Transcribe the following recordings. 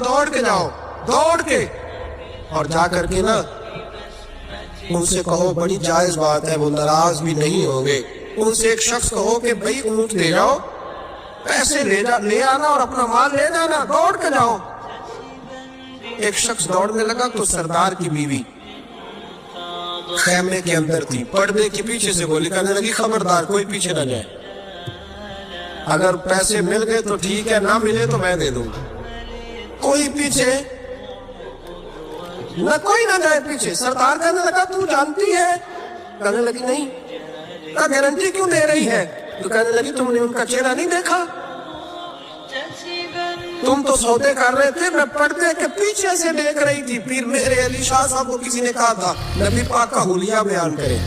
دوڑ کے جاؤ، دوڑ کے، اور جا کر کے نا ان سے کہو، بڑی جائز بات ہے، وہ ناراض بھی نہیں ہوں گے، ان سے ایک شخص کہو کہ بھئی اونٹ لے جاؤ، پیسے لے آنا اور اپنا مال لے جانا، دوڑ کے جاؤ۔ ایک شخص دوڑنے لگا تو سردار کی بیوی خیمے کے اندر تھی، پردے کے پیچھے سے گولی کرنے لگی، خبردار کوئی پیچھے نہ جائے، اگر پیسے مل گئے تو ٹھیک ہے، نہ ملے تو میں دے دوں گا، کوئی پیچھے نہ، کوئی نہ جائے پیچھے۔ سردار کہنے لگا تو جانتی ہے؟ کہنے لگی نہیں۔ کہا گارنٹی کیوں دے رہی ہے؟ تو کہنے لگی تم نے ان کا چہرہ نہیں دیکھا؟ تم تو سودے کر رہے تھے، میں پردے کے پیچھے سے دیکھ رہی تھی۔ پیر میرے علی شاہ صاحب کو کسی نے کہا تھا نبی پاک کا حلیہ بیان کرے،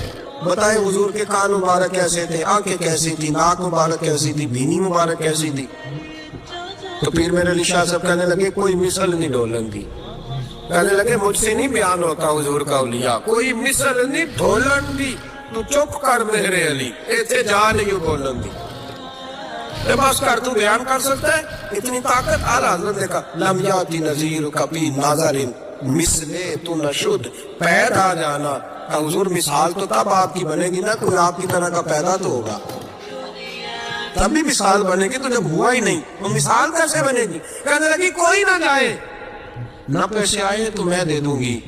بتائے حضور کے کان مبارک کیسے تھے، آنکھیں کیسی تھی، ناک مبارک کیسی تھی، بینی مبارک کیسی تھی۔ تو پیر میرے علی شاہ صاحب کہنے لگے کوئی مثل نہیں ڈھولن دی، کہنے لگے مجھ سے نہیں بیان ہوتا حضور کا حلیہ، کوئی مثل نہیں ڈھولن دی، تو چپ کر میرے علی، ایسے جا نہیں بولن دی، بس کر، تو بیان کر سکتا ہے؟ اتنی طاقت اعلیٰ حضرت نے کہا لم یاتی نظیر کبھی ناظر مثلے تو نشد پیدا جانا۔ حضور مثال تو تب آپ کی بنے گی نا، کوئی آپ کی طرح کا پیدا تو ہوگا، تب بھی مثال بنے گی، تو جب ہوا ہی نہیں تو مثال کیسے بنے گی؟ کہنے لگی کوئی نہ جائے، نہ پیسے آئے تو میں دے دوں گی،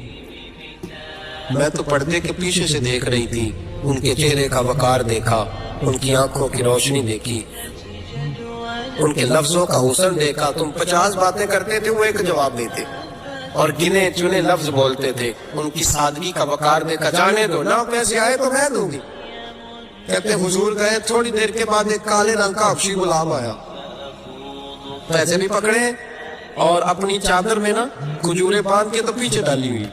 میں تو پردے کے پیچھے سے دیکھ رہی تھی، ان کے چہرے کا وقار دیکھا، ان کی آنکھوں کی روشنی دیکھی، ان کے لفظوں کا حسن دیکھا۔ تم 50 باتیں کرتے تھے، وہ ایک جواب دیتے، اور گنے چنے لفظ بولتے تھے، ان کی سادگی کا وقار دیکھا، جانے دو، نہ پیسے آئے تو میں دوں گی۔ کہتے حضور گئے، تھوڑی دیر کے بعد ایک کالے رنگ کا حبشی غلام آیا، پیسے بھی پکڑے اور اپنی چادر میں نا کھجورے باندھ کے تو پیچھے ڈالی ہوئی،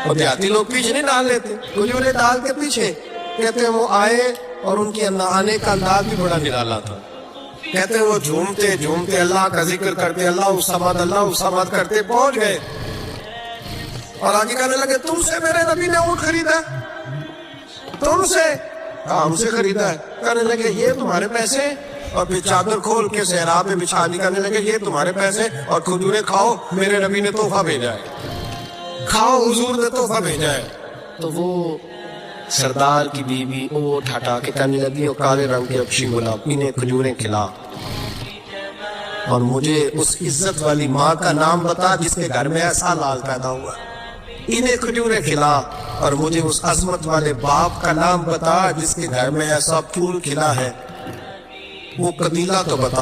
اور دیہاتی لوگ پیچھے نہیں ڈال لیتے، کھجورے ڈال کے پیچھے۔ کہتے وہ آئے اور ان کے آنے کا انداز بھی بڑا نرالا تھا، کہتے وہ جھومتے جھومتے اللہ کا ذکر کرتے، اللہ الصمد کرتے پہنچ گئے، اور آگے کہنے لگے تم سے میرے نبی نے اونٹ خریدا؟ تم سے؟ ہم سے خریدا ہے۔ کہنے لگے یہ تمہارے پیسے؟ اور پھر چادر کھول کے صحرا پہ بچھا دی، کہنے لگے یہ تمہارے پیسے، اور کھجورے کھاؤ، میرے نبی نے تحفہ بھیجا ہے، کھاؤ، حضور نے تحفہ بھیجا ہے۔ تو وہ سردار کی بیوی اونٹ ہٹا کے کہنے لگی، اور کالے رنگ کے حبشی غلام انہیں کھجوریں کھلا، اور مجھے اس عزت والی ماں کا نام بتا جس کے گھر میں ایسا لال پیدا ہوا، انہیں کھجوریں کھلا، اور مجھے اس عظمت والے باپ کا نام بتا جس کے گھر میں ایسا پھول کھلا ہے، وہ قبیلہ تو بتا۔